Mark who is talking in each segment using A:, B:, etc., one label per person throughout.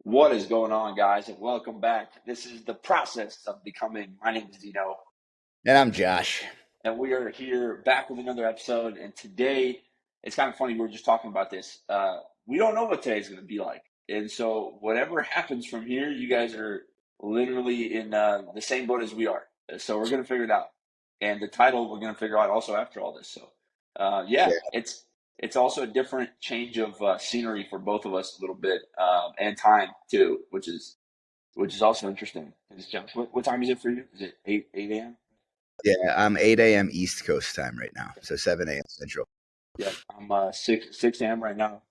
A: What is going on, guys, and welcome back. This is the process of becoming. My name is Dino,
B: And I'm Josh.
A: and we are here back with another episode. And today, it's kind of funny. We were just talking about this. We don't know what today's going to be like, and so whatever happens from here, you guys are literally in the same boat as we are. So we're going to figure it out. And the title we're going to figure out also after all this. So, yeah,
B: Yeah,
A: it's also a different change of scenery for both of us a little bit, and time too, which is also interesting. What time is it for you? Is it 8 a.m.?
B: yeah. I'm 8 a.m. East Coast time right now, so 7 a.m. Central.
A: Yeah, I'm 6 a.m. right now.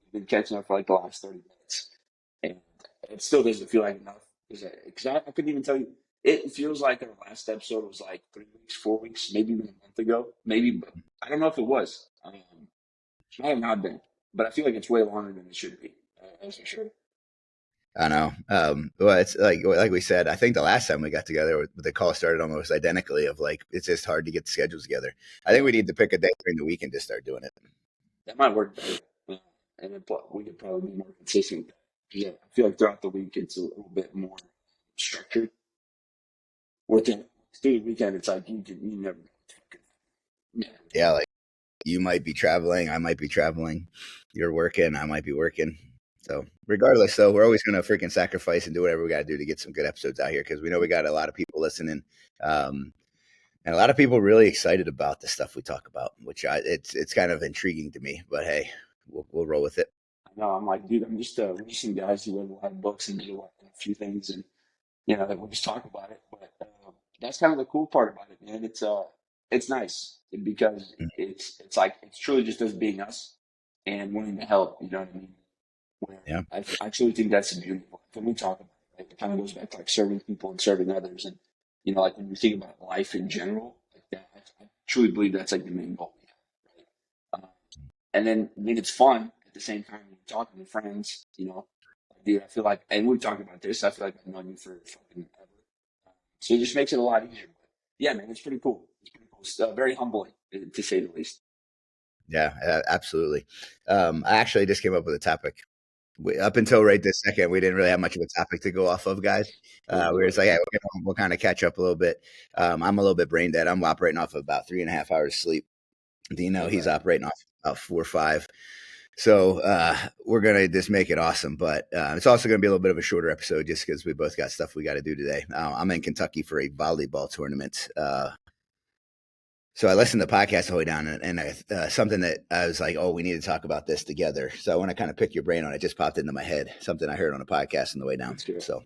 A: I've been catching up for like the last 30 minutes, and it still doesn't feel like enough. Because I couldn't even tell you. It feels like our last episode was like 3 weeks, 4 weeks, maybe even a month ago. Maybe, but I don't know if it was. Might have not been, but I feel like it's way longer than it should be. That's for sure.
B: I know. Well, it's like we said. I think the last time we got together, the call started almost identically. Of like, it's just hard to get the schedules together. I think
A: Yeah,
B: we need to pick a day during the week and just start doing it.
A: that might work better, and we could probably be more consistent. Yeah, I feel like throughout the week it's a little bit more structured. Within through the weekend, it's like you never know what's fucking. Yeah,
B: Yeah, like you might be traveling, I might be traveling. You're working, I might be working. So regardless, though, we're always going to freaking sacrifice and do whatever we got to do to get some good episodes out here because we know we got a lot of people listening. Um, and a lot of people really excited about the stuff we talk about, which it's kind of intriguing to me. But hey, we'll roll with it.
A: I know. I'm like, dude, I'm just we're just some guys who read a lot of books and do a few things, and that we just talk about it. But that's kind of the cool part about it, man. It's nice because
B: Mm.
A: it's like it's truly just us being us and wanting to help. You know what I mean? Where
B: Yeah,
A: I truly think that's beautiful. When we talk about it, like, it kind of goes back to like serving people and serving others, and like when you think about life in general, like that, I truly believe that's like the main goal. Right? And then I mean it's fun at the same time when you're talking to friends. Dude, I feel like, and we talked about this. I feel like I've known you for fucking ever, so it just makes it a lot easier. But yeah, man, it's pretty cool. It's pretty cool. It's very humbling, to say the least.
B: yeah, absolutely. I actually just came up with a topic. Up until right this second, we didn't really have much of a topic to go off of, guys.
A: Let's
B: We
A: do
B: were
A: it.
B: just like, hey, we'll kind of catch up a little bit. I'm a little bit brain dead. I'm operating off of about 3.5 hours sleep. Dino,
A: Same,
B: he's
A: man.
B: operating off about 4 or 5. So we're gonna just make it awesome, but it's also gonna be a little bit of a shorter episode just because we both got stuff we got to do today. I'm in Kentucky for a volleyball tournament, so I listened to the podcast the whole way down, and something that I was like, oh, we need to talk about this together. So I want to kind of pick your brain on it. Just popped into my head, something I heard on a podcast on the way down.
A: Let's do it.
B: So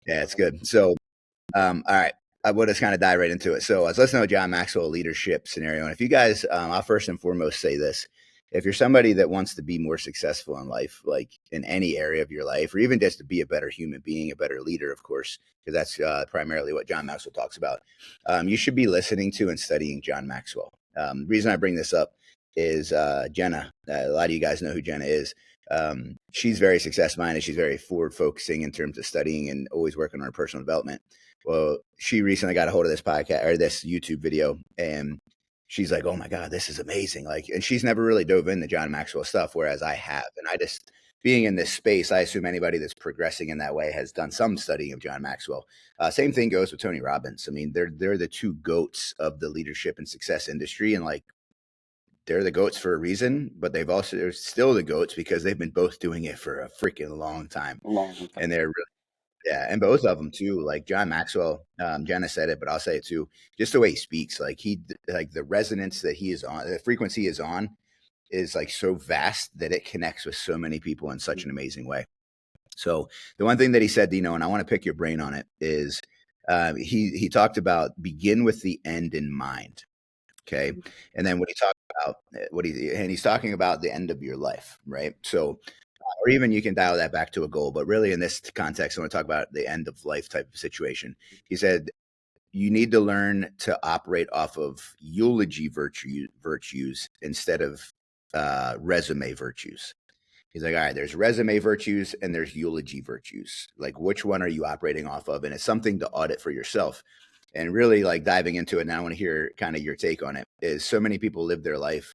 B: yeah, it's good. So all right. I will just kind of dive right into it. So I was listening to John Maxwell leadership scenario. And if you guys, I'll first and foremost say this. If you're somebody that wants to be more successful in life, like in any area of your life, or even just to be a better human being, a better leader, of course, because that's primarily what John Maxwell talks about, you should be listening to and studying John Maxwell. The reason I bring this up is Jenna. A lot of you guys know who Jenna is. She's very success minded. She's very forward focusing in terms of studying and always working on her personal development. Well, she recently got a hold of this podcast or this YouTube video, and she's like, "Oh my god, this is amazing!" Like, and she's never really dove into John Maxwell stuff, whereas I have. And I just being in this space, I assume anybody that's progressing in that way has done some studying of John Maxwell. Same thing goes with Tony Robbins. I mean, they're the two goats of the leadership and success industry, and like they're the goats for a reason, but they're still the goats because they've been both doing it for a freaking long time,
A: A long
B: and
A: time.
B: they're yeah, and both of them too. Like John Maxwell, Jenna said it, but I'll say it too. Just the way he speaks, like the resonance that he is on, the frequency he is on, is like so vast that it connects with so many people in such an amazing way. So the one thing that he said, Dino, and I want to pick your brain on it, is he talked about begin with the end in mind. Okay, and then when he talked about he's talking about the end of your life, right? So or even you can dial that back to a goal. But really, in this context, I want to talk about the end of life type of situation. He said you need to learn to operate off of eulogy virtues instead of resume virtues. He's like, all right, there's resume virtues and there's eulogy virtues. Like, which one are you operating off of? And it's something to audit for yourself. And really, like diving into it now, I want to hear kind of your take on it. Is so many people live their life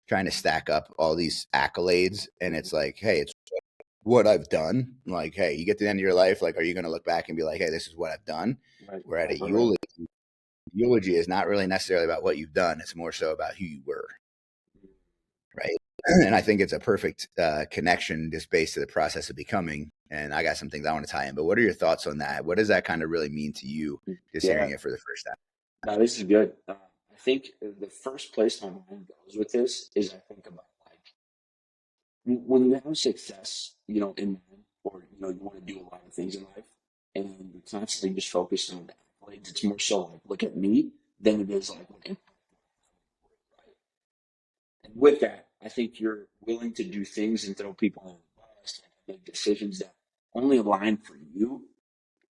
B: trying to stack up all these accolades, and it's like, hey, it's what I've done. Like, hey, you get to the end of your life, like, are you going to look back and be like, hey, this is what I've done?
A: Right,
B: Where at
A: right,
B: a
A: right, right.
B: eulogy is not really necessarily about what you've done. It's more so about who you were, right? And I think it's a perfect connection just based to the process of becoming. And I got some things I want to tie in, but what are your thoughts on that? What does that kind of really mean to you, just
A: Yeah,
B: hearing it for the first time?
A: no, this is good. I think the first place my mind goes with this is I think about like when you have success, you know, in or you know, you want to do a lot of things in life, and you're constantly just focused on the accolades. It's more so like look at me than it is like what impact, right? And with that, I think you're willing to do things and throw people on the bus and make decisions that only align for you.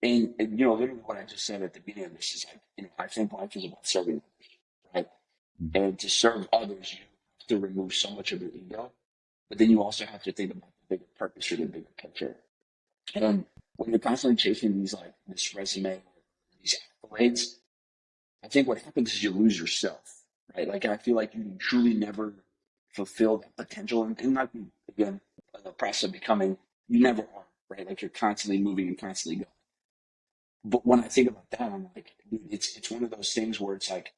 A: And you know, literally what I just said at the beginning of this is like, you know, I think life is about serving others, right? And to serve others, you have to remove so much of your ego, but then you also have to think about the bigger purpose or the bigger picture. And when you're constantly chasing these like this resume, these accolades, I think what happens is you lose yourself, right? Like I feel like you truly never fulfill that potential, and not again the process of becoming. You never are, right? Like you're constantly moving and constantly going. But when I think about that, I'm like, dude, it's one of those things where it's like,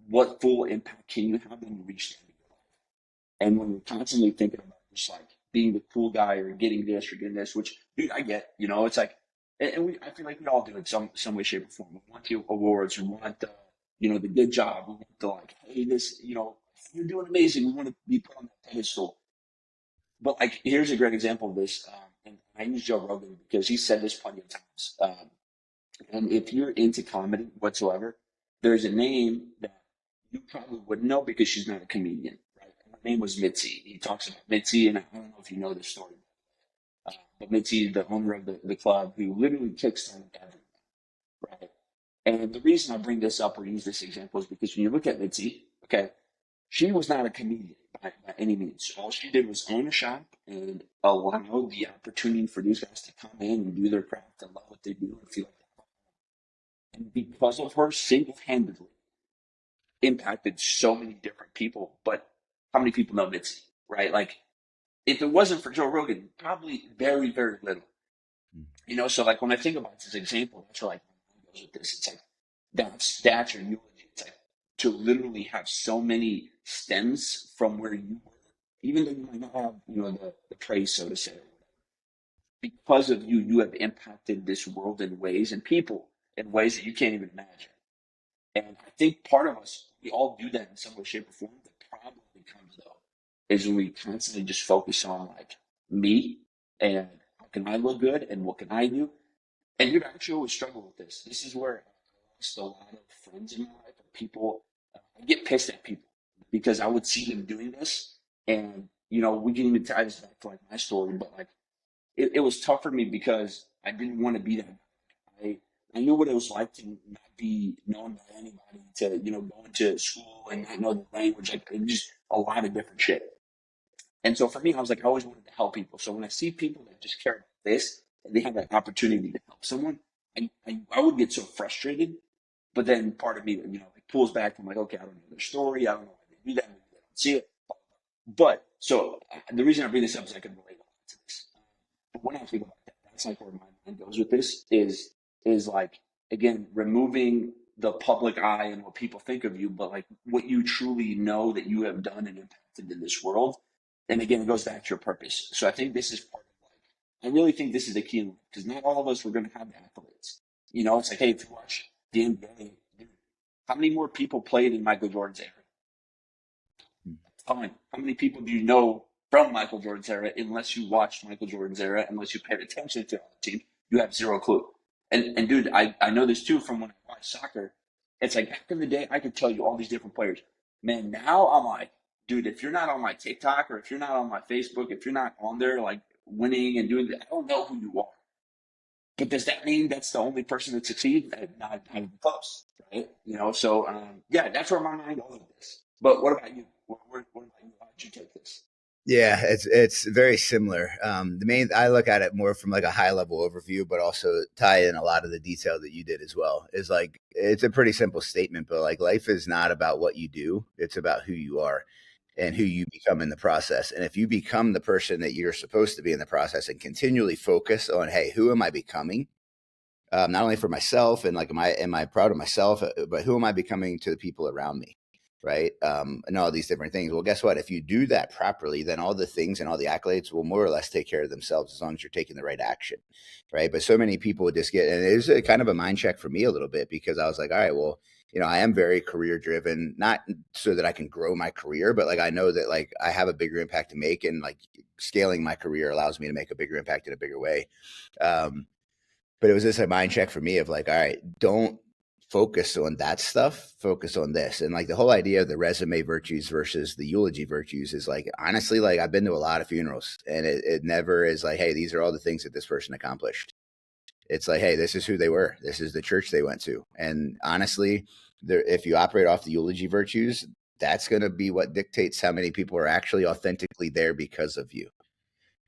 A: what full impact can you have when you reach the end of your life? And when you're constantly thinking about just like being the cool guy or getting this or getting this, which dude, I get, you know, it's like, and we, I feel like we all do it some way, shape, or form. We want the awards, we want the, you know, the good job, we want the like, hey, this, you know, you're doing amazing. We want to be put on that pedestal. But like, here's a great example of this, and I use Joe Rogan because he said this plenty of times. And if you're into comedy whatsoever, there's a name that you probably wouldn't know because she's not a comedian, right? Her name was Mitzi. He talks about Mitzi, and I don't know if you know this story, but Mitzi, the owner of the club, who literally kickstarted everything, right? And the reason I bring this up or use this example is because when you look at Mitzi, okay, she was not a comedian by any means. All she did was own a shop and allow the opportunity for these guys to come in and do their craft and love what they do and feel like and because of her single-handedly impacted so many different people. But how many people know Mitzi, right? Like, if it wasn't for Joe Rogan, probably very, very little. You know, so like when I think about this example, that's where like my mind goes with this. It's like that's your eulogy. It's like to literally have so many stems from where you were, even though you might not have, you know, the praise, so to say, because of you, you have impacted this world in ways and people in ways that you can't even imagine. And I think part of us, we all do that in some way, shape, or form. The problem becomes though, is when we constantly just focus on like me and how can I look good and what can I do. And you'd actually always struggle with this. This is where I lost a lot of friends in my life and people. I get pissed at people because I would see them doing this, and you know we can even tie this back to like my story, but like it was tough for me because I didn't want to be that guy. I knew what it was like to not be known by anybody, to you know go into school and not know the language, like just a lot of different shit. And so for me, I was like, I always wanted to help people. So when I see people that just care about this and they have that opportunity to help someone, I would get so frustrated. But then part of me, you know, like pulls back. I'm like, okay, I don't know their story. I don't know why they do that. Maybe they don't see it. But so the reason I bring this up is I can relate a lot to this. But when I think about that, that's like where my mind goes with this is like again removing the public eye and what people think of you, but like what you truly know that you have done and impacted in this world. And again, it goes back to your purpose. So I think this is part of like I really think this is the key because not all of us were going to have the accolades. You know, it's like hey, if you watch the NBA, dude, how many more people played in Michael Jordan's era? Fine. How many people do you know from Michael Jordan's era, unless you watched Michael Jordan's era, unless you paid attention to the team, you have zero clue. And dude, I know this too from when I watched soccer. It's like back in the day, I could tell you all these different players. Man, now I'm like, dude, if you're not on my TikTok or if you're not on my Facebook, if you're not on there like winning and doing that, I don't know who you are. But does that mean that's the only person that succeeds? Not even close, right? You know, so yeah, that's where my mind goes with this. But what about you? What about you? How did you take this?
B: Yeah, it's very similar. The main I look at it more from like a high level overview, but also tie in a lot of the detail that you did as well. Is like it's a pretty simple statement, but like life is not about what you do; it's about who you are. and who you become in the process. And if you become the person that you're supposed to be in the process and continually focus on, hey, who am I becoming? Not only for myself and like, am I proud of myself, but who am I becoming to the people around me? Right. And all these different things. Well, guess what? If you do that properly, then all the things and all the accolades will more or less take care of themselves as long as you're taking the right action. Right. But so many people just get, and it was a kind of a mind check for me a little bit, because I was like, all right, well, I am very career driven, not so that I can grow my career, but like, I know that like I have a bigger impact to make, and like scaling my career allows me to make a bigger impact in a bigger way. But it was just a mind check for me of like, all right, don't focus on that stuff, focus on this. And like the whole idea of the resume virtues versus the eulogy virtues is like, honestly, like I've been to a lot of funerals, and it never is like, hey, these are all the things that this person accomplished. It's like, hey, this is who they were. This is the church they went to. And honestly, if you operate off the eulogy virtues, that's going to be what dictates how many people are actually authentically there because of you.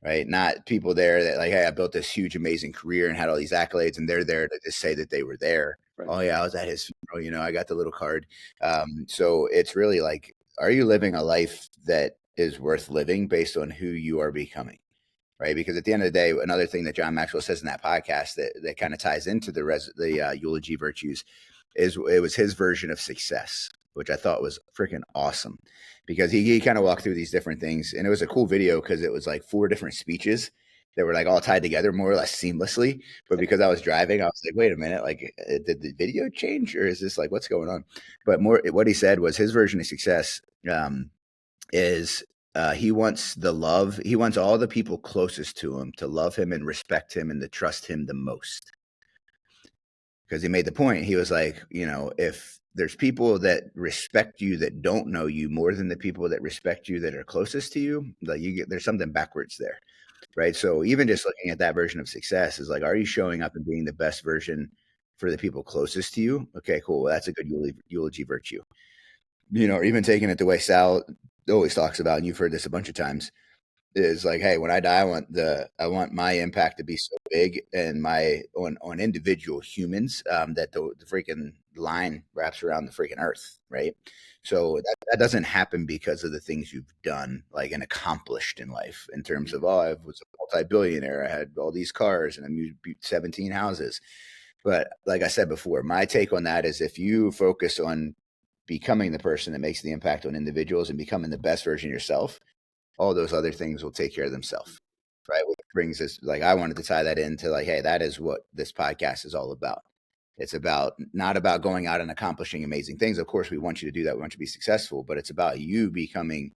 B: Right? Not people there that like, hey, I built this huge, amazing career and had all these accolades, and they're there to just say that they were there.
A: Right.
B: Oh yeah, I was at his funeral. I got the little card. So it's really like, are you living a life that is worth living based on who you are becoming? Right? Because at the end of the day, another thing that John Maxwell says in that podcast that kind of ties into the eulogy virtues is it was his version of success, which I thought was freaking awesome, because he kind of walked through these different things, and it was a cool video because it was like 4 different speeches that were like all tied together more or less seamlessly. But because I was driving, I was like, wait a minute, like did the video change, or is this like what's going on? But more, what he said was his version of success is he wants he wants all the people closest to him to love him and respect him and to trust him the most. Because he made the point, he was like, if there's people that respect you that don't know you more than the people that respect you that are closest to you, like there's something backwards there, right? So even just looking at that version of success is like, are you showing up and being the best version for the people closest to you? Okay, cool. Well, that's a good eulogy virtue. Or even taking it the way Sal always talks about, and you've heard this a bunch of times, is like, hey, when I die, I want my impact to be so big and on individual humans that the freaking line wraps around the freaking earth, right? So that doesn't happen because of the things you've done, like, and accomplished in life, in terms of, I was a multi-billionaire, I had all these cars, and I moved 17 houses. But like I said before, my take on that is, if you focus on becoming the person that makes the impact on individuals and becoming the best version of yourself, all those other things will take care of themselves. Right. Which brings us, like, I wanted to tie that into like, hey, that is what this podcast is all about. It's about, not about going out and accomplishing amazing things. Of course, we want you to do that. We want you to be successful, but it's about you becoming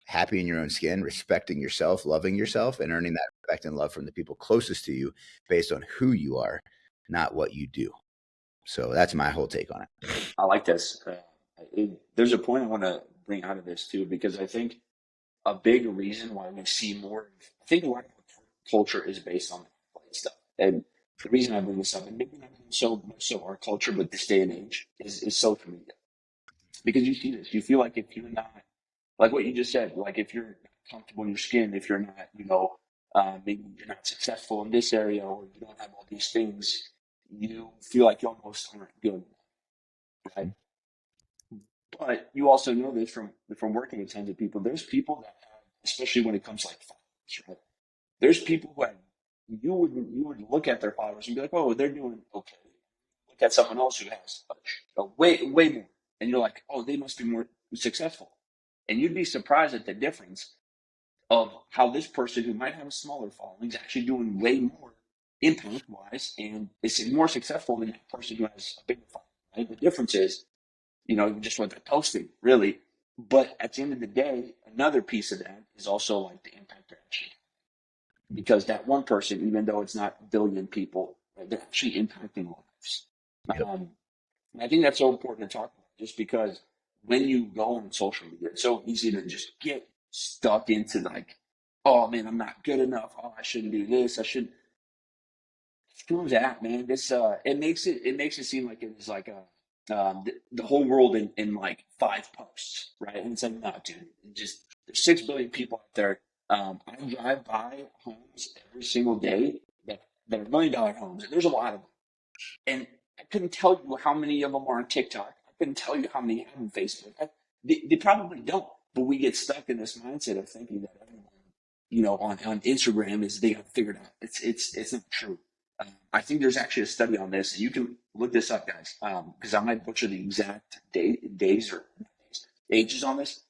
B: happy in your own skin, respecting yourself, loving yourself, and earning that respect and love from the people closest to you based on who you are, not what you do. So that's my whole take on it.
A: I like this. There's a point I want to bring out of this too, because I think a big reason why we see more, I think a lot of culture is based on that stuff. And the reason I bring this up, and maybe not so much so our culture, but this day and age, is social media. Because you see this, you feel like if you're not, like what you just said, like if you're not comfortable in your skin, if you're not, maybe you're not successful in this area, or you don't have all these things, you feel like you almost aren't good, right? But you also know this from working with tons of people. There's people that have, especially when it comes to like followers, right? There's people who have, you would look at their followers and be like, oh, they're doing okay. Look at someone else who has way more, and you're like, oh, they must be more successful, and you'd be surprised at the difference of how this person who might have a smaller following is actually doing way more impact wise and is more successful than that person who has a bigger following. Right? The difference is, just what they're posting, really. But at the end of the day, another piece of that is also like the impact they're actually, because that one person, even though it's not a billion people, right, they're actually impacting lives.
B: Yep.
A: And I think that's so important to talk about, just because when you go on social media, it's so easy to just get stuck into like, oh man, I'm not good enough. Oh, I shouldn't do this. I should. Screw that, man. This it makes it seem like it was like the whole world in like 5 posts, right? And it's like, no, dude, just there's 6 billion people out there. I drive by homes every single day that are $1 million homes, and there's a lot of them. And I couldn't tell you how many of them are on TikTok. I couldn't tell you how many have on Facebook. They probably don't. But we get stuck in this mindset of thinking that everyone, on Instagram is they got it figured out. It's not true. I think there's actually a study on this. You can look this up, guys, because I might butcher the exact days or ages on this.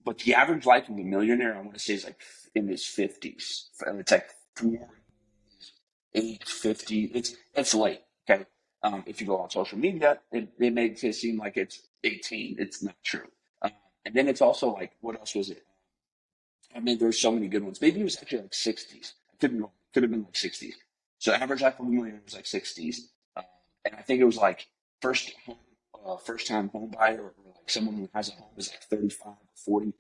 A: But the average life of a millionaire, I want to say, is like in his 50s. It's like 48, 50. It's late. Okay. If you go on social media, it makes it seem like it's 18. It's not true. Um, and then it's also like, what else was it? I mean, there's so many good ones. Maybe it was actually like 60s. I could be wrong. Could have been like 60s. So average life of a millionaire was like 60s. Um, and I think it was like first home, first time home buyer, or like someone who has a home is like 35 or 40.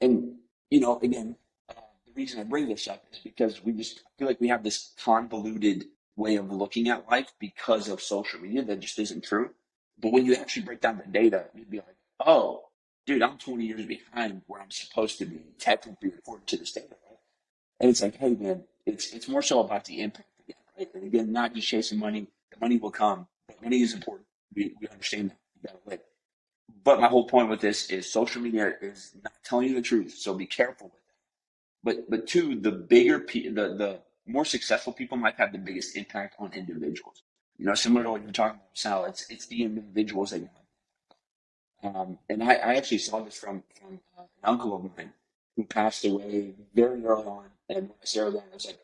A: And, again, the reason I bring this up is because I feel like we have this convoluted way of looking at life because of social media that just isn't true. But when you actually break down the data, you'd be like, oh, dude, I'm 20 years behind where I'm supposed to be technically according to this data, right? And it's like, hey, man, it's more so about the impact again, right? And again, not just chasing money. The money will come, but money is important. We understand that. You gotta live. But my whole point with this is social media is not telling you the truth, so be careful with that. But two, the more successful people might have the biggest impact on individuals. Similar to what you're talking about, Sal. It's the individuals that you have. And I actually saw this from an uncle of mine who passed away very early on. And when I say early on, it was like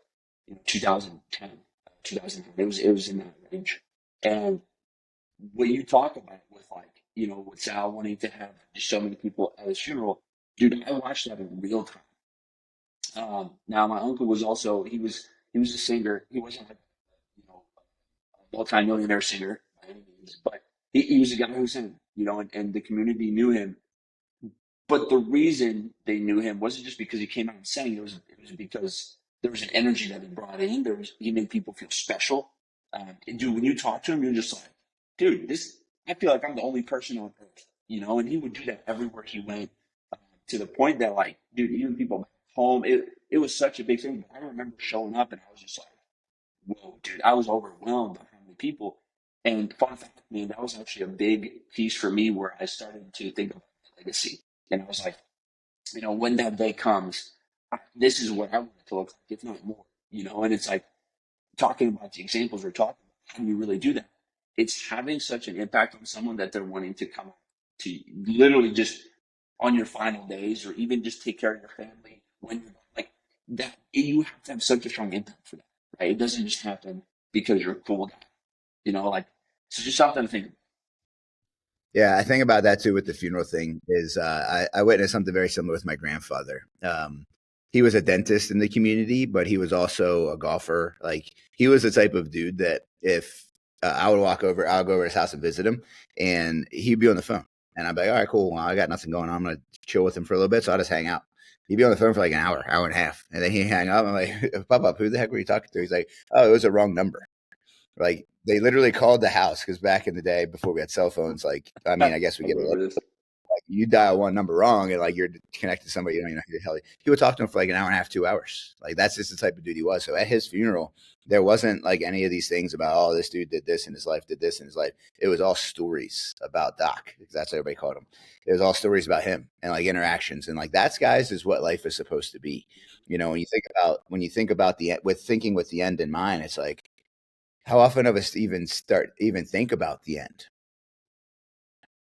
A: 2010, 2010. It was in that range. And what you talk about with like with Sal wanting to have just so many people at his funeral, dude, I watched that in real time. Now my uncle was also he was a singer. He wasn't like you know a multi-millionaire singer by any means, but he was a guy who sang. And the community knew him. But the reason they knew him wasn't just because he came out and sang. It was because there was an energy that he brought in. He made people feel special. And dude, when you talk to him, you're just like, dude, this. I feel like I'm the only person on earth. And he would do that everywhere he went, to the point that like, dude, even people back home, it was such a big thing. But I remember showing up and I was just like, whoa, dude, I was overwhelmed by how many people. And fun fact, man, that was actually a big piece for me where I started to think about my legacy. And I was like, when that day comes, this is what I want it to look like, if not more. And it's like talking about the examples we're talking about. How do you really do that? It's having such an impact on someone that they're wanting to come to literally just on your final days, or even just take care of your family when you're like that. You have to have such a strong impact for that, right? It doesn't just happen because you're a cool guy, like, so just something to think about.
B: Yeah, I think about that too with the funeral thing. Is I witnessed something very similar with my grandfather. He was a dentist in the community, but he was also a golfer. Like he was the type of dude that if I'll go over to his house and visit him, and he'd be on the phone, and I'd be like, all right, cool. Well, I got nothing going on. I'm gonna chill with him for a little bit, so I'll just hang out. He'd be on the phone for like an hour, hour and a half, and then he'd hang up. I'm like, Pop up, who the heck were you talking to? He's like, oh, it was a wrong number. Like they literally called the house because back in the day before we had cell phones, like I mean,
A: I
B: I guess we get a little,
A: remember this.
B: like you dial one number wrong and like you're connected to somebody you don't even know who the hell he would talk to him for like an hour and a half, 2 hours. Like that's just the type of dude he was. So at his funeral, there wasn't like any of these things about oh this dude did this in his life, did this in his life. It was all stories about Doc because that's what everybody called him. It was all stories about him and like interactions and like that's guys is what life is supposed to be. When you think about with the end in mind, it's like how often of us even think about the end,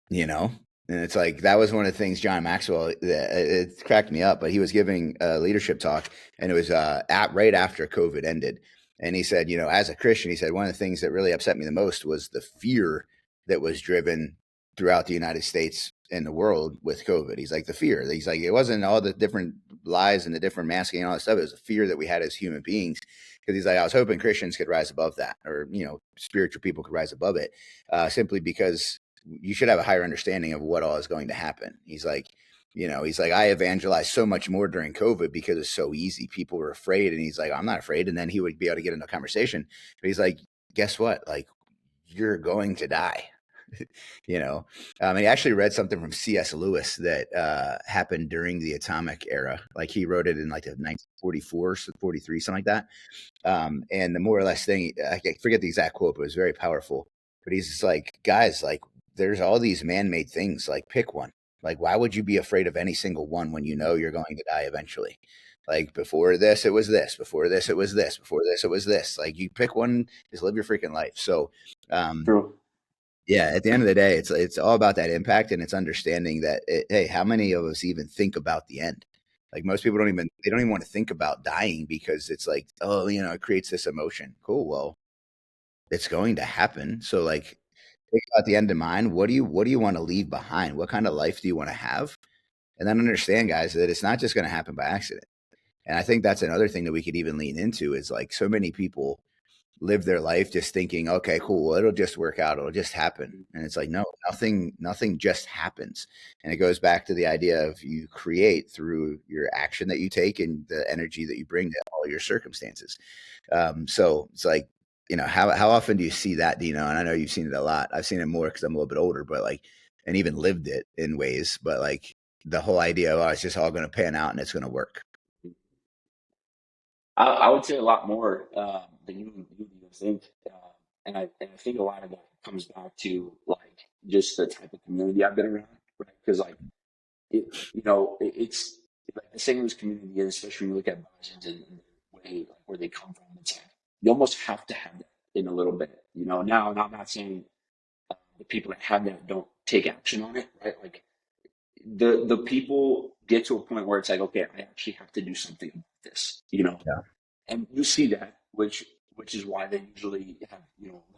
B: you know? And it's like that was one of the things John Maxwell it cracked me up, but he was giving a leadership talk and it was at right after COVID ended. And he said, as a Christian, he said one of the things that really upset me the most was the fear that was driven throughout the United States and the world with COVID. He's like the fear. He's like it wasn't all the different lies and the different masking and all that stuff. It was the fear that we had as human beings. Because he's like, I was hoping Christians could rise above that, or spiritual people could rise above it, simply because you should have a higher understanding of what all is going to happen. He's like, I evangelized so much more during COVID because it's so easy. People were afraid. And he's like, I'm not afraid. And then he would be able to get into a conversation. But he's like, guess what? Like, you're going to die. He actually read something from C.S. Lewis that happened during the atomic era. Like he wrote it in like the 1944, 43, something like that. And the more or less thing, I forget the exact quote, but it was very powerful. But he's just like, guys, like there's all these man-made things. Like pick one. Like, why would you be afraid of any single one when you know you're going to die eventually? Like, before this, it was this. Before this, it was this. Before this, it was this. Like, you pick one, just live your freaking life. So, um,
A: True.
B: yeah, at the end of the day, it's all about that impact, and it's understanding that hey, how many of us even think about the end? Like most people don't even want to think about dying because it's like, oh, it creates this emotion. Cool, well, it's going to happen. So like, think about the end in mind. What do you want to leave behind? What kind of life do you want to have? And then understand, guys, that it's not just going to happen by accident. And I think that's another thing that we could even lean into is like so many people live their life just thinking, okay, cool, well, it'll just work out, it'll just happen. And it's like, no, nothing just happens. And it goes back to the idea of you create through your action that you take and the energy that you bring to all your circumstances. So it's like, how often do you see that, Dino? And I know you've seen it a lot. I've seen it more because I'm a little bit older, but like, and even lived it in ways, but like the whole idea of, oh, it's just all going to pan out and it's going to work.
A: I would say a lot more than you even think, and I think a lot of that comes back to like just the type of community I've been around, right? Because like it's like the St. Louis community, especially when you look at Boston and the way like, where they come from. It's like you almost have to have that in a little bit, you know. Now, and I'm not saying the people that have that don't take action on it, right? Like the people get to a point where it's like, okay, I actually have to do something about this, you know.
B: Yeah.
A: And you see that, which is why they usually have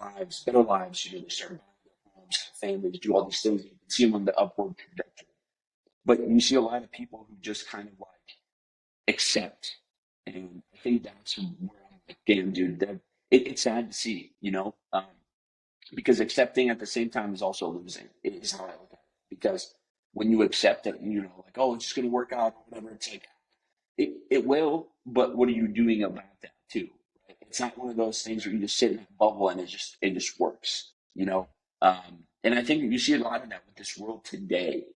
A: lives, better lives. You know, they start buying their homes, have families, do all these things. You can see them on the upward trajectory. But you see a lot of people who just kind of like accept, and I think that's where I'm like, damn, dude, it's sad to see, because accepting at the same time is also losing. Is how I look at it. Because when you accept it, like, oh, it's just gonna work out or whatever, it's like it will, but what are you doing about that too? Right? It's not one of those things where you just sit in that bubble and it just works, you know. And I think you see a lot of that with this world today,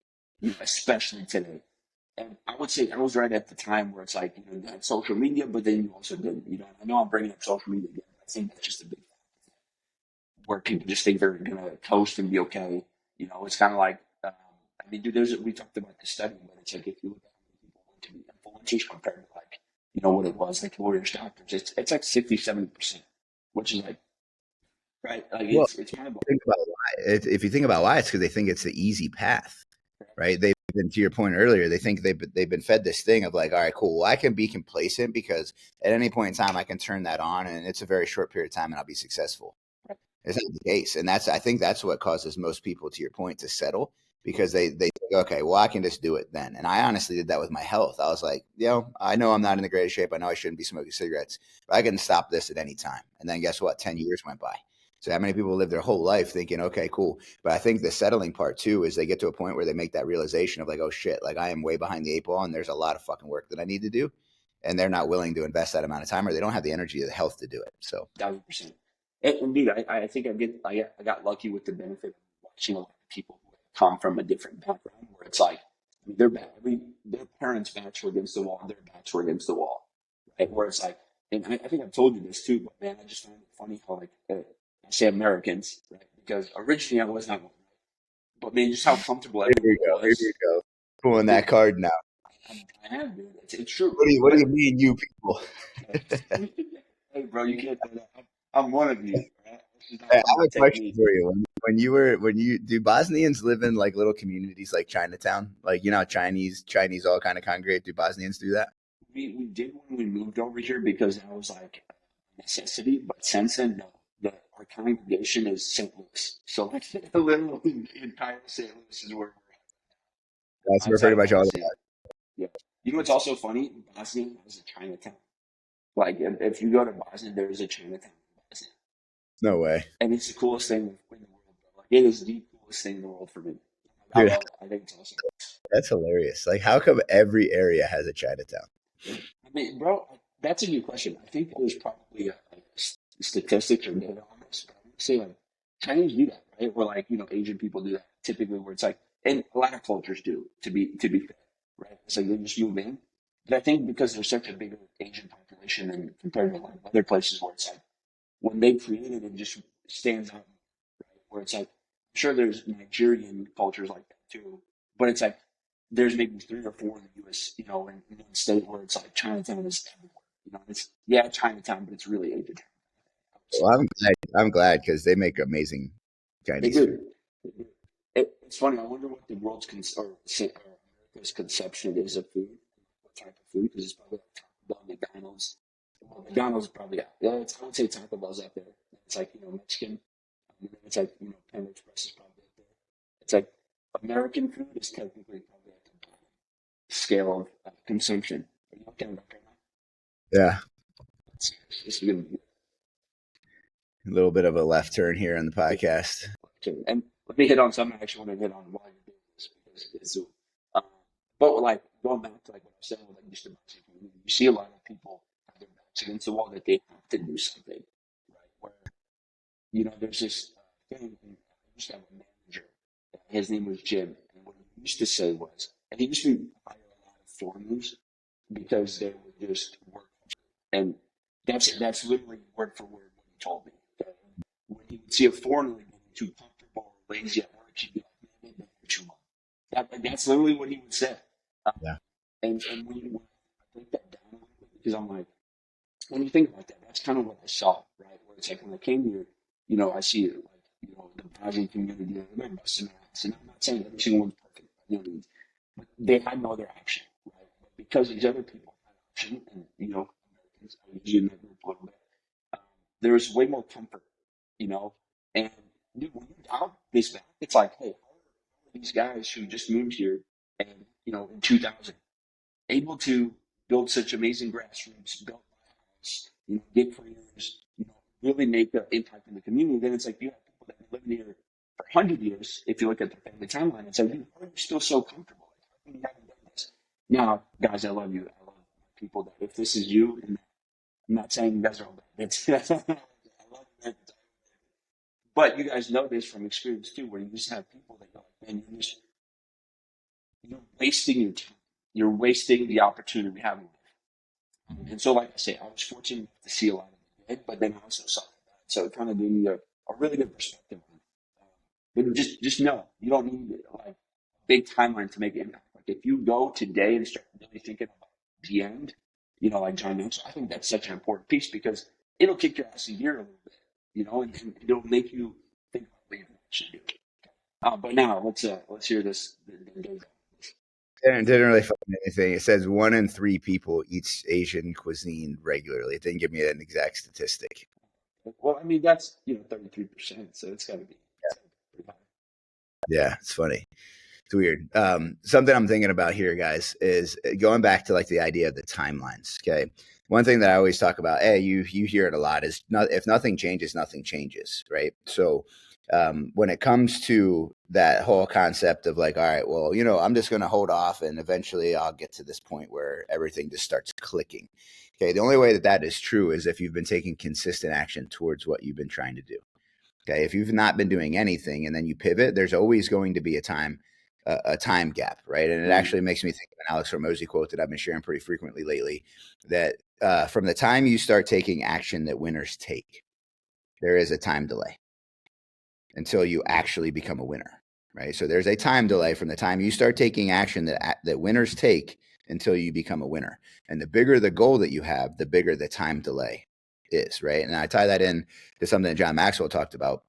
A: especially today. And I would say I was right at the time where it's like you had social media, but then you also didn't. I know I'm bringing up social media again. I think that's just a big where people just think they're gonna coast and be okay. It's kind of like I mean, dude, we talked about this study, but it's like if you look at how many people want to be influencers compared to like what it was like lawyers, doctors, it's like 60-70%, which is like right, like
B: Well,
A: it's kind of
B: think about why. If you think about why, it's because they think it's the easy path, right? They've been to your point earlier. They think they've been fed this thing of like, all right, cool. Well, I can be complacent because at any point in time I can turn that on, and it's a very short period of time, and I'll be successful. It's not the case, and I think that's what causes most people, to your point, to settle because they think, okay, well, I can just do it then. And I honestly did that with my health. I was like, I know I'm not in the greatest shape. I know I shouldn't be smoking cigarettes, but I can stop this at any time. And then guess what? 10 years went by. So how many people live their whole life thinking, okay, cool. But I think the settling part too is they get to a point where they make that realization of like, oh shit, like I am way behind the eight ball, and there's a lot of fucking work that I need to do, and they're not willing to invest that amount of time, or they don't have the energy or the health to do it. So
A: 1,000%. And dude, I think I got lucky with the benefit of watching a lot of people who come from a different background where it's like I mean, their parents' backs were against the wall, their backs were against the wall, right? Where it's like, and I think I've told you this too, but man, I just find it funny how like I say Americans, right? Because originally I was not one, but man, just how comfortable
B: here we
A: everybody
B: go. Here we
A: was.
B: go. Pulling
A: Dude,
B: that card now.
A: I have, dude. It's true.
B: What do you
A: But
B: mean, you people?
A: hey, bro, you can't say that. I'm one of you, right? This is not
B: I
A: come
B: have
A: to
B: a
A: take
B: question
A: me.
B: for you. When you do Bosnians live in like little communities like Chinatown? Like Chinese all kind of congregate. Do Bosnians do that?
A: We did when we moved over here because that was like a necessity, but since then, no. Our congregation is St. Louis, so like literally the entire St. Louis is where
B: That's
A: we're
B: where pretty
A: outside of
B: much all.
A: Bosnia. Yeah, what's also funny? Bosnia has a Chinatown. Like if you go to Bosnia, there is a Chinatown in Bosnia,
B: No way,
A: and it's the coolest thing in the world, bro. Like it is the coolest thing in the world for me. I
B: dude.
A: love it. I think it's awesome.
B: That's hilarious. Like, how come every area has a Chinatown?
A: I mean, bro, that's a good question. I think there's probably statistics or data on this, but I would say like Chinese do that, right? Or like Asian people do that typically, where it's like, and a lot of cultures do to be fair, right? It's like they just move in, but I think because there's such a bigger Asian population and compared to a lot of other places where it's like when they created it, just stands out, right? Where it's like, I'm sure there's Nigerian cultures like that too, but it's like there's maybe 3 or 4 in the U.S. In one state where it's like Chinatown is everywhere. It's Chinatown, but it's really Asian.
B: Well, I'm glad because they make amazing
A: They
B: Chinese food.
A: do. They do. It's funny. I wonder what the world's or America's conception is of food, what type of food, because it's probably like Taco Bell, McDonald's. Well, McDonald's is probably out. Yeah, I would say Taco Bell's out there. It's like Mexican. And then it's like Panda Express is probably up there. It's like American food is technically probably at the bottom scale of consumption. Are you looking at that right now?
B: Yeah,
A: It's gonna be
B: a little bit of a left turn here on the podcast.
A: and let me hit on something I actually want to hit on while you're doing this because it's um, but like going back to like what I was saying with like just about you see a lot of people have their backs against the wall that they have to do something, right? Where there's this thing. I used to have a manager. His name was Jim, and what he used to say was, and he used to hire a lot of foreigners because they would just work, and that's literally word for word what he told me. Okay? When he would see a foreigner getting too comfortable or lazy at work, he'd be like, "Man, they make what you want." That's literally what he would say. Um,
B: Yeah.
A: and when I break that down a little bit, because I'm like, when you think about that, that's kind of what I saw, right? Where it's like when I came here, I see it like, the Brazilian community, they're busting their ass. And I'm not saying every single one's perfect, by no means, but they had no other option, right? But because these other people had option, and, Americans, I usually in that group a little bit, um, there's way more comfort, you know? And dude, when you dial this back, it's like, hey, how are these guys who just moved here and, in 2000, able to build such amazing grassroots, build get careers, really make an impact in the community? Then it's like you have people that have been living here for 100 years. If you look at their family timeline, it's like, dude, how are you still so comfortable? Like, how come you haven't done this? Now, guys, I love you. I love people that if this is you, and I'm not saying you guys are all bad. I love you, but you guys know this from experience too, where you just have people that go, man, you're wasting your time. You're wasting the opportunity we have. And so, like I say, I was fortunate to see a lot of it, but then I also saw it. So it kind of gave me a really good perspective on it. But just know, you don't need like a big timeline to make an impact. Like if you go today and start really thinking about the end, like John mentioned, I think that's such an important piece because it'll kick your ass a year a little bit, and it'll make you think about what you should do. But now let's hear this.
B: Didn't really find anything. It says 1 in 3 people eats Asian cuisine regularly. It didn't give me an exact statistic.
A: Well, I mean that's 33%, so it's got to be pretty high.
B: Yeah, it's funny. It's weird. Something I'm thinking about here, guys, is going back to like the idea of the timelines. Okay, one thing that I always talk about, hey, you hear it a lot, is not, if nothing changes, nothing changes, right? So when it comes to that whole concept of like, all right, well, I'm just going to hold off, and eventually I'll get to this point where everything just starts clicking. Okay, the only way that that is true is if you've been taking consistent action towards what you've been trying to do. Okay, if you've not been doing anything and then you pivot, there's always going to be a time gap, right? And it actually makes me think of an Alex Hormozy quote that I've been sharing pretty frequently lately. That from the time you start taking action that winners take, there is a time delay until you actually become a winner, right? So there's a time delay from the time you start taking action that winners take until you become a winner. And the bigger the goal that you have, the bigger the time delay is, right? And I tie that in to something that John Maxwell talked about,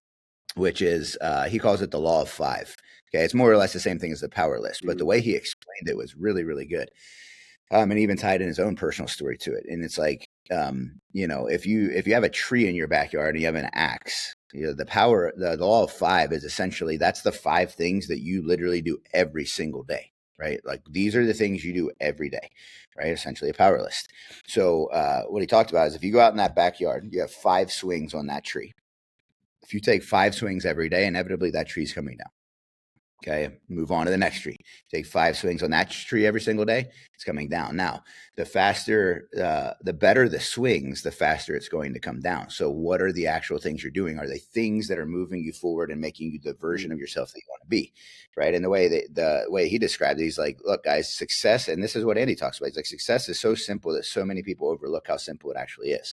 B: which is he calls it the law of 5. Okay, it's more or less the same thing as the power list, but the way he explained it was really, really good. And he even tied in his own personal story to it. And it's like, if you have a tree in your backyard and you have an axe, the law of 5 is essentially, that's the 5 things that you literally do every single day, right? Like these are the things you do every day, right? Essentially a power list. So what he talked about is if you go out in that backyard, you have 5 swings on that tree. If you take 5 swings every day, inevitably that tree's coming down. Okay, move on to the next tree. Take 5 swings on that tree every single day, it's coming down. Now, the better the swings, the faster it's going to come down. So what are the actual things you're doing? Are they things that are moving you forward and making you the version of yourself that you want to be, right? And the way he described it, he's like, look, guys, success, and this is what Andy talks about. He's like, success is so simple that so many people overlook how simple it actually is.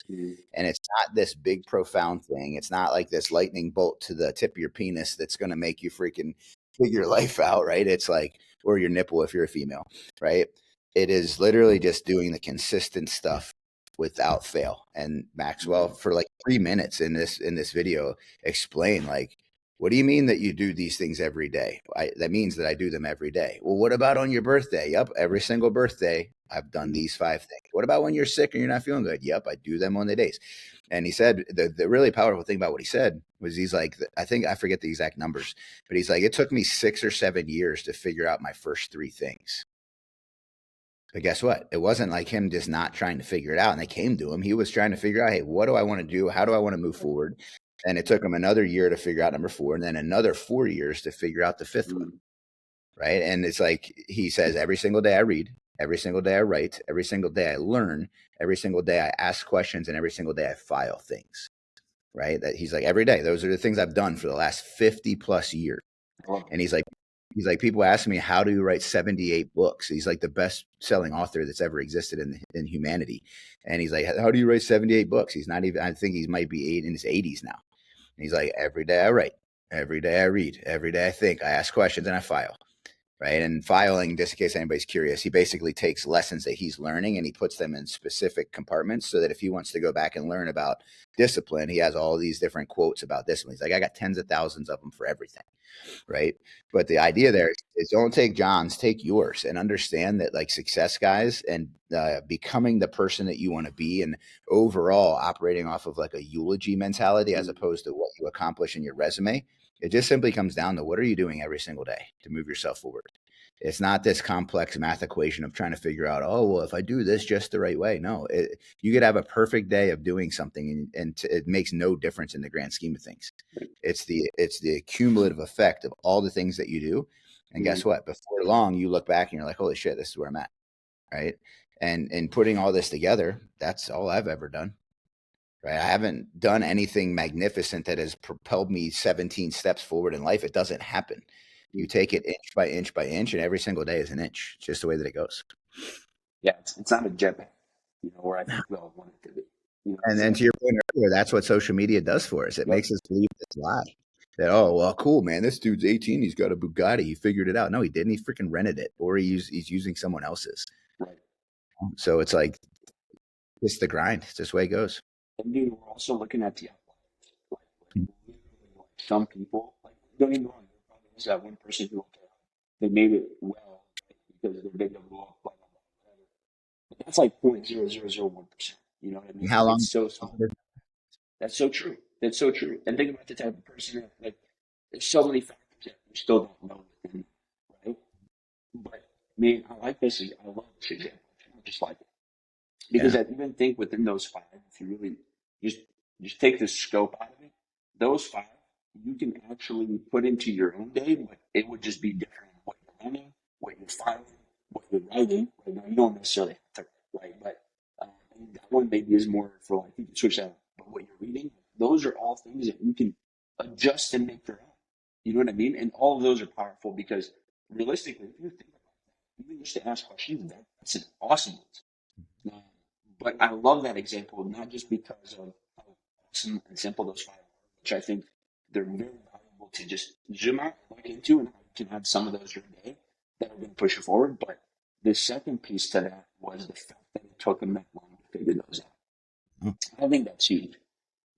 B: And it's not this big, profound thing. It's not like this lightning bolt to the tip of your penis that's going to make you freaking figure life out, right? It's like or your nipple if you're a female, right? It is literally just doing the consistent stuff without fail. And Maxwell, for like 3 minutes in this video, explained like, what do you mean that you do these things every day? That means that I do them every day. Well, what about on your birthday? Yep, every single birthday, I've done these 5 things. What about when you're sick and you're not feeling good? Yep, I do them on the days. And he said the really powerful thing about what he said was he's like, I think I forget the exact numbers, but he's like, it took me 6 or 7 years to figure out my first 3 things. But guess what? It wasn't like him just not trying to figure it out. And they came to him. He was trying to figure out, hey, what do I want to do? How do I want to move forward? And it took him another year to figure out number 4, and then another 4 years to figure out the 5th one. Right. And it's like he says, every single day I read, every single day I write, every single day I learn, every single day I ask questions, and every single day I file things. Right. That he's like, every day. Those are the things I've done for the last 50 plus years. And he's like, people ask me, how do you write 78 books? He's like the best selling author that's ever existed in humanity. And he's like, how do you write 78 books? He's not even, I think he might be in his 80s now. And he's like, every day I write, every day I read, every day I think, I ask questions, and I file. Right. And filing, just in case anybody's curious, he basically takes lessons that he's learning and he puts them in specific compartments so that if he wants to go back and learn about discipline, he has all these different quotes about discipline. He's like, I got tens of thousands of them for everything. Right. But the idea there is don't take John's, take yours, and understand that like success, guys, and becoming the person that you want to be, and overall operating off of like a eulogy mentality as opposed to what you accomplish in your resume. It just simply comes down to what are you doing every single day to move yourself forward. It's not this complex math equation of trying to figure out, oh, well, if I do this just the right way. No, you could have a perfect day of doing something and it makes no difference in the grand scheme of things. It's the cumulative effect of all the things that you do. And guess what? Before long, you look back and you're like, holy shit, this is where I'm at. Right. And putting all this together, that's all I've ever done. Right. I haven't done anything magnificent that has propelled me 17 steps forward in life. It doesn't happen. You take it inch by inch by inch, and every single day is an inch. It's just the way that it goes.
A: Yeah, it's not a jetpack, where I think we all want it to be.
B: And then to your point earlier, that's what social media does for us. It makes us believe this lie that, oh, well, cool, man, this dude's 18. He's got a Bugatti. He figured it out. No, he didn't. He freaking rented it, or he's using someone else's.
A: Right.
B: So it's like, it's the grind. It's just the way it goes.
A: And we're also looking at the outliers. Literally, some people, don't get me wrong, there probably is that one person who, they made it well, right, because they're big, blew up, blah, blah, blah, whatever. But that's like 0.0001%. You know what I mean?
B: How long?
A: It's so small. That's so true. That's so true. And think about the type of person that, there's so many factors that we still don't know within, right? But, man, I like this. I love this example. I just like it. Because I even think within those 5, if you really just take the scope out of it, those 5 you can actually put into your own day, but it would just be different. What you're running, what you're filing, what you're writing. Right now, you don't necessarily have to write, but that one maybe is more for like you can switch that. But what you're reading, those are all things that you can adjust and make your own. You know what I mean? And all of those are powerful because realistically, if you think about that, even just to ask questions, that's an awesome one. But I love that example, not just because of how awesome and simple those 5 are, which I think they're very valuable to just zoom out and look into, and how you can have some of those your day that are going to push you forward. But the second piece to that was the fact that it took them that long to figure those out. I think that's huge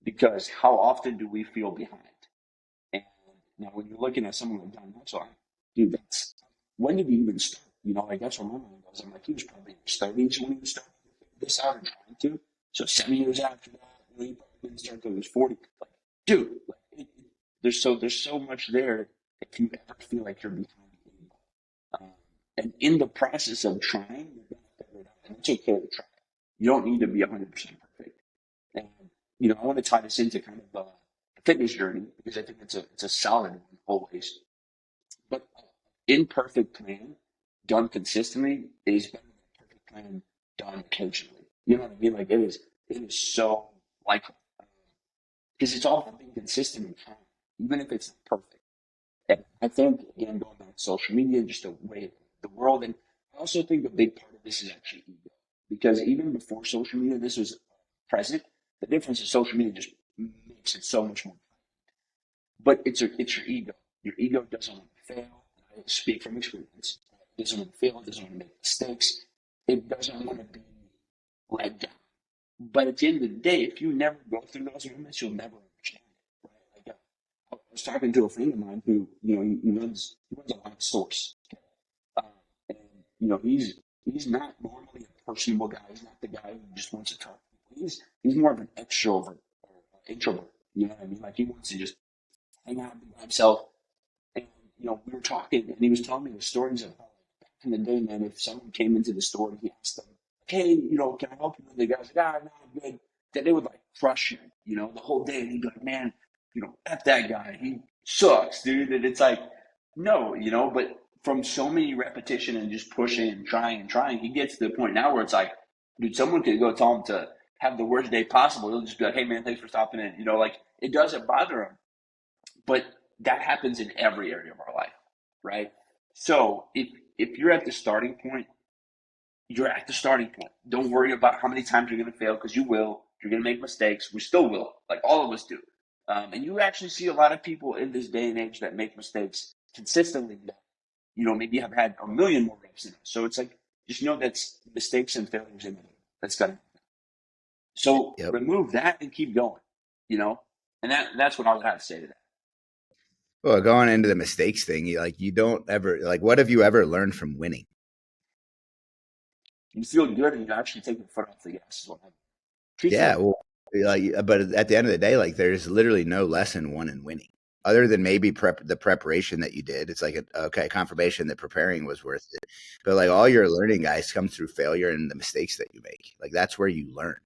A: because how often do we feel behind? And now when you're looking at someone like John Maxwell, dude, when did he even start? That's where my mind goes. I'm like, he was probably in his 30s when he was starting this out and trying to. So 7 years after that, he probably didn't start until he was 40. Dude, there's so much there if you ever feel like you're behind. And in the process of trying, you're going to figure it out. And it's okay to try. You don't need to be 100% perfect. And I want to tie this into kind of the fitness journey because I think it's a solid one always. But imperfect plan done consistently is better than a perfect plan done occasionally. You know what I mean? It is so likely because it's all about being consistent and trying, even if it's not perfect. And I think again, going back to social media, just the way the world, and I also think a big part of this is actually ego, because even before social media, this was present. The difference is social media just makes it so much more. But it's your ego. Your ego doesn't want to fail. I speak from experience. It doesn't want to fail. It doesn't want to make mistakes. It doesn't want to be let down. But at the end of the day, if you never go through those moments, you'll never understand it. Right? Like I was talking to a friend of mine who, he runs a lot of stores. Um, and he's not normally a personable guy. He's not the guy who just wants to talk. He's more of an extrovert or introvert. You know what I mean? Like he wants to just hang out by himself. And we were talking, and he was telling me the stories of how, like, back in the day, man, if someone came into the store and he asked them, "Hey, can I help you?" And the guy's like, "Ah, no, I'm good." Then they would like crush him, the whole day, and he'd be like, "Man, F that guy, he sucks, dude." And it's like, no, but from so many repetition and just pushing and trying, he gets to the point now where it's like, dude, someone could go tell him to have the worst day possible. He'll just be like, "Hey, man, thanks for stopping in." Like it doesn't bother him, but that happens in every area of our life, right? So if you're at the starting point, you're at the starting point. Don't worry about how many times you're going to fail, because you will. You're going to make mistakes. We still will, like all of us do. And you actually see a lot of people in this day and age that make mistakes consistently that, maybe have had a million more reps than us. So it's like, just know that's mistakes and failures in it. That's got to. So
B: Yep.
A: remove that and keep going, and that's what I would have to say to that.
B: Well, going into the mistakes thing, you don't ever what have you ever learned from winning?
A: You feel good and you actually take your foot off the gas. Is what I mean.
B: Yeah,
A: Truthfully.
B: well, but at the end of the day, there's literally no lesson won in winning, other than maybe the preparation that you did. It's like okay, confirmation that preparing was worth it. But all your learning, guys, come through failure and the mistakes that you make. That's where you learn,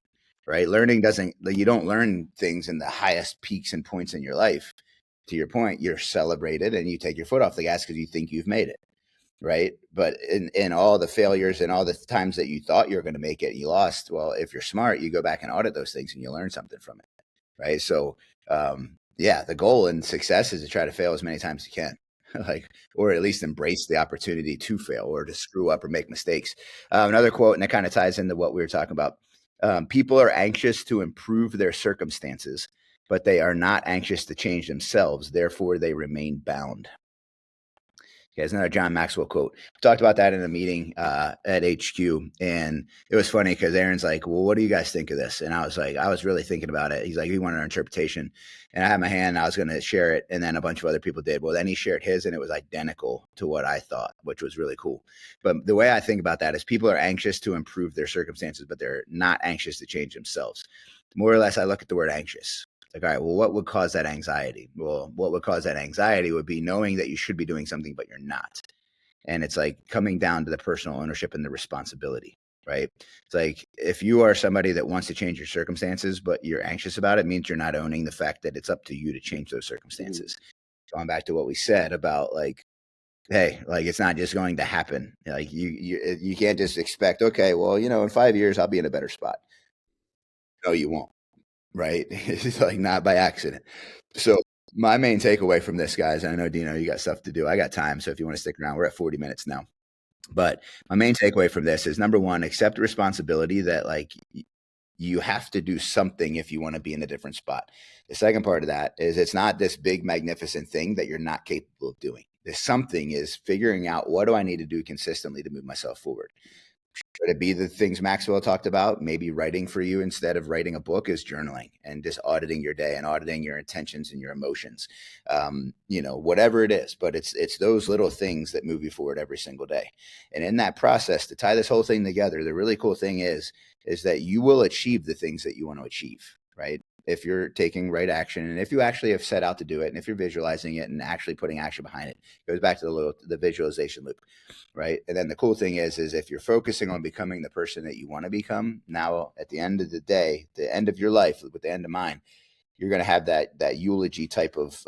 B: right? Learning doesn't you don't learn things in the highest peaks and points in your life. To your point, you're celebrated and you take your foot off the gas because you think you've made it. Right. But in all the failures and all the times that you thought you were going to make it, you lost. Well, if you're smart, you go back and audit those things and you learn something from it. Right. So, yeah, the goal in success is to try to fail as many times as you can, or at least embrace the opportunity to fail or to screw up or make mistakes. Another quote, and it kind of ties into what we were talking about. People are anxious to improve their circumstances, but they are not anxious to change themselves. Therefore, they remain bound. Okay, it's another John Maxwell quote. We talked about that in a meeting at HQ, and it was funny because Aaron's like, "Well, what do you guys think of this?" And I was like, "I was really thinking about it." He's like, "He wanted our interpretation," and I had my hand. I was going to share it, and then a bunch of other people did. Well, then he shared his, and it was identical to what I thought, which was really cool. But the way I think about that is, people are anxious to improve their circumstances, but they're not anxious to change themselves. More or less, I look at the word anxious. Like, all right, well, what would cause that anxiety? Well, what would cause that anxiety would be knowing that you should be doing something, but you're not. And it's like coming down to the personal ownership and the responsibility, right? It's like, if you are somebody that wants to change your circumstances, but you're anxious about it, means you're not owning the fact that it's up to you to change those circumstances. Mm-hmm. Going back to what we said about hey, it's not just going to happen. You can't just expect, okay, well, in 5 years, I'll be in a better spot. No, you won't. Right? It's not by accident. So my main takeaway from this, guys, and I know, Dino, you got stuff to do. I got time. So if you want to stick around, we're at 40 minutes now. But my main takeaway from this is, number one, accept responsibility that you have to do something if you want to be in a different spot. The second part of that is, it's not this big, magnificent thing that you're not capable of doing. This something is figuring out, what do I need to do consistently to move myself forward? Could it be the things Maxwell talked about? Maybe writing for you instead of writing a book is journaling and just auditing your day and auditing your intentions and your emotions. Whatever it is, but it's those little things that move you forward every single day. And in that process, to tie this whole thing together, the really cool thing is that you will achieve the things that you want to achieve, right? If you're taking right action, and if you actually have set out to do it, and if you're visualizing it and actually putting action behind it, it goes back to the visualization loop. Right. And then the cool thing is if you're focusing on becoming the person that you want to become, now at the end of the day, the end of your life, with the end of mine, you're going to have that eulogy type of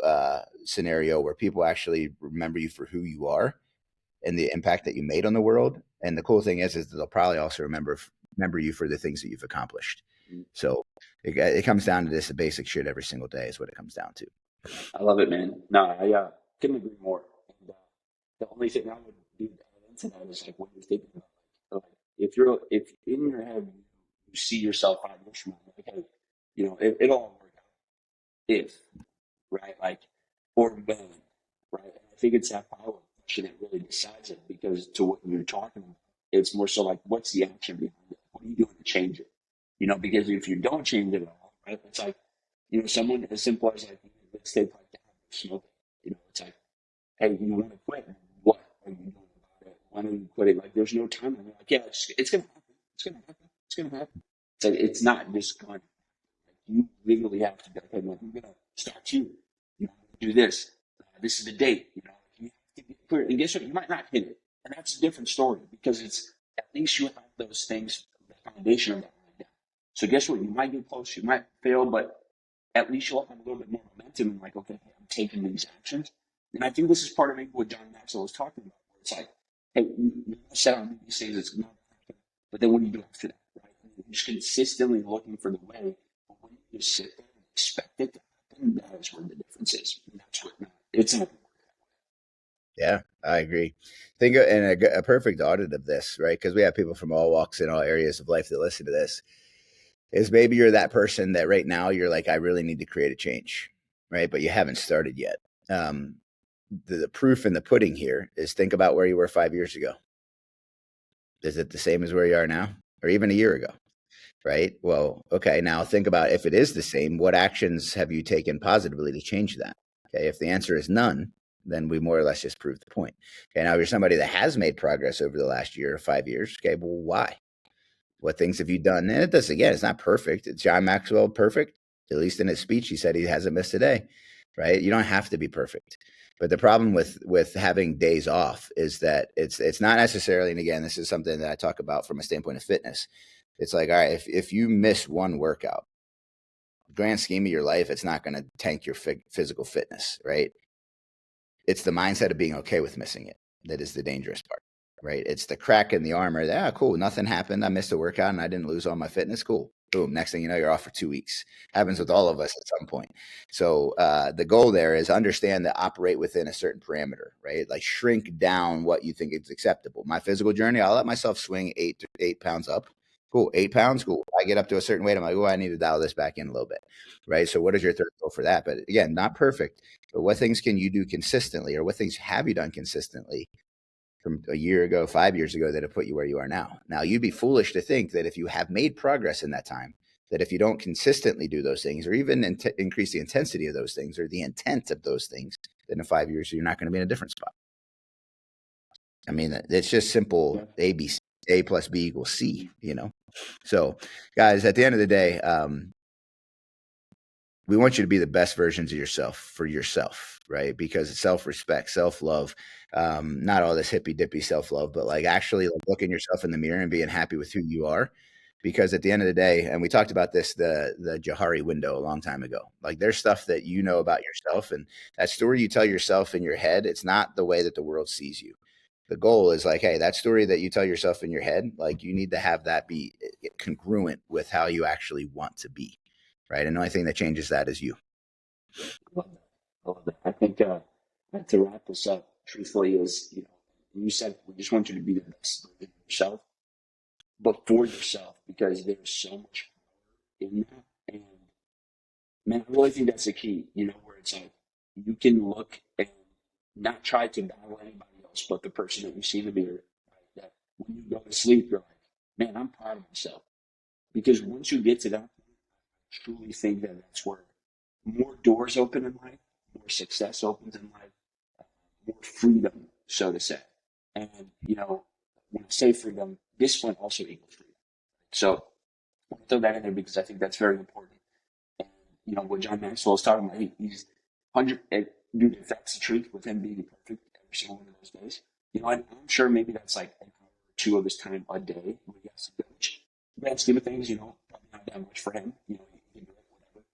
B: scenario where people actually remember you for who you are and the impact that you made on the world. And the cool thing is that they'll probably also remember you for the things that you've accomplished. So it comes down to this, the basic shit every single day is what it comes down to.
A: I love it, man. No, I couldn't agree more. And, the only thing I would do to add into that is what you're thinking about. If in your head you see yourself 5 years from now, hey, it'll all work out. If, right, or when, right? And I think it's that power of action that really decides it, because to what you're talking about, it's more so like, what's the action behind it? What are you doing to change it? Because if you don't change it at all, right, it's like, someone as simple as like, let's take like the habit of smoking. It's like, hey, you want to quit? What are you doing about it? When are you quitting? Like, there's no time. And like, yeah, it's gonna happen. It's gonna happen. It's gonna happen. It's like, it's not just going. Like, you literally have to be like, hey, man, I'm gonna start you. Do this. This is the date. You have to be clear. And guess what? You might not hit it, and that's a different story, because it's at least you have those things, the foundation of that right now. So guess what? You might get close. You might fail, but at least you'll have a little bit more momentum and like, okay, I'm taking these actions. And I think this is part of maybe what John Maxwell was talking about, where it's like, hey, you set out these things, it's not happen, but then what do you do after that, right? You're just consistently looking for the way, but when you just sit there and expect it to happen, that is where the difference is. And that's what it's not.
B: Yeah, I agree. Think and a perfect audit of this, right? Because we have people from all walks and all areas of life that listen to this. Is maybe you're that person that right now you're like, I really need to create a change, right? But you haven't started yet. The proof in the pudding here is think about where you were 5 years ago. Is it the same as where you are now, or even a year ago? Right. Well, okay. Now think about, if it is the same, what actions have you taken positively to change that? Okay. If the answer is none, then we more or less just proved the point. Okay. Now, if you're somebody that has made progress over the last year or 5 years, okay, well, why? What things have you done? And it does, again, it's not perfect. It's John Maxwell perfect. At least in his speech, he said he hasn't missed a day, right? You don't have to be perfect. But the problem with having days off is that it's not necessarily, and again, this is something that I talk about from a standpoint of fitness. It's like, all right, if you miss one workout, grand scheme of your life, it's not going to tank your physical fitness, right? It's the mindset of being okay with missing it that is the dangerous part, right? It's the crack in the armor. Cool, nothing happened. I missed a workout and I didn't lose all my fitness. Cool. Boom. Next thing you know, you're off for 2 weeks. Happens with all of us at some point. So the goal there is understand that operate within a certain parameter, right? Like shrink down what you think is acceptable. My physical journey, I'll let myself swing 8 pounds up. Cool. 8 pounds. Cool. I get up to a certain weight. I'm like, oh, I need to dial this back in a little bit. Right. So what is your third goal for that? But again, not perfect. But what things can you do consistently, or what things have you done consistently from a year ago, 5 years ago, that have put you where you are now? Now, you'd be foolish to think that if you have made progress in that time, that if you don't consistently do those things, or even increase the intensity of those things, or the intent of those things, then in 5 years, you're not going to be in a different spot. I mean, it's just simple ABC. A plus B equals C, So, guys, at the end of the day, we want you to be the best versions of yourself for yourself, right? Because it's self-respect, self-love, not all this hippy dippy self-love, but like actually like looking yourself in the mirror and being happy with who you are. Because at the end of the day, and we talked about this, the Johari window a long time ago, like there's stuff that you know about yourself, and that story you tell yourself in your head, it's not the way that the world sees you. The goal is like, hey, that story that you tell yourself in your head, like you need to have that be congruent with how you actually want to be. Right. And the only thing that changes that is you.
A: I love that. I think to wrap this up, truthfully, is you said we just want you to be the best version of yourself, but for yourself, because there's so much power in that. And man, I really think that's the key. Where it's like you can look and not try to battle anybody else, but the person that you see in the mirror. Right? That when you go to sleep, you're like, man, I'm proud of myself. Because once you get to that point, I truly think that that's where more doors open in life, more success opens in life, more freedom, so to say. And, when I say freedom, discipline also equals freedom. So I want to throw that in there because I think that's very important. And, what John Maxwell is talking about, he's 100, dude, if that's the truth with him being perfect every single one of those days, I'm sure maybe that's like an hour or two of his time a day when he has to coach. Grand scheme of things, probably not that much for him. He can do it, whatever.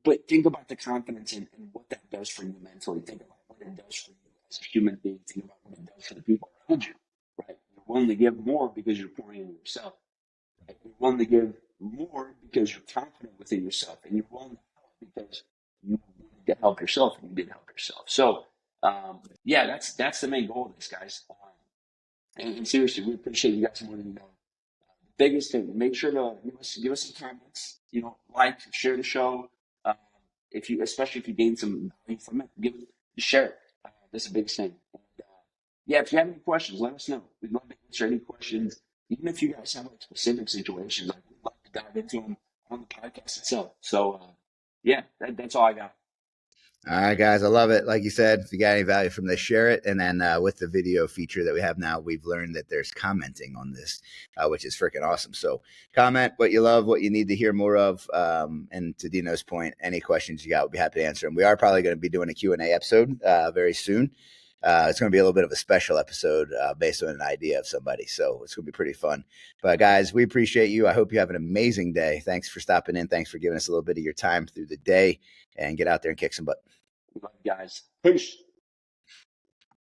A: But think about the confidence and what that does for you mentally. Think about what it does for you as a human being. Think about what it does for the people around you, right? You're willing to give more because you're pouring into yourself. Right? You're willing to give more because you're confident within yourself, and you're willing to help because you wanted to help yourself and you did help yourself. So, yeah, that's the main goal of this, guys. And seriously, we appreciate you guys more than you know. Biggest thing, make sure to give us some comments. Like, share the show. Um, if you, especially if you gain some value from it, share it. That's the biggest thing. And, yeah, if you have any questions, let us know. We'd love to answer any questions, even if you guys have like specific situations. Like we'd love to dive into them on the podcast itself. So, yeah, that's all I got.
B: All right, guys, I love it. Like you said, if you got any value from this, share it. And then with the video feature that we have now, we've learned that there's commenting on this, which is freaking awesome. So comment what you love, what you need to hear more of. And to Dino's point, any questions you got, we'll be happy to answer them. We are probably going to be doing a Q&A episode very soon. It's going to be a little bit of a special episode based on an idea of somebody. So it's going to be pretty fun. But guys, we appreciate you. I hope you have an amazing day. Thanks for stopping in. Thanks for giving us a little bit of your time through the day, and get out there and kick some butt.
A: Love you guys. Peace.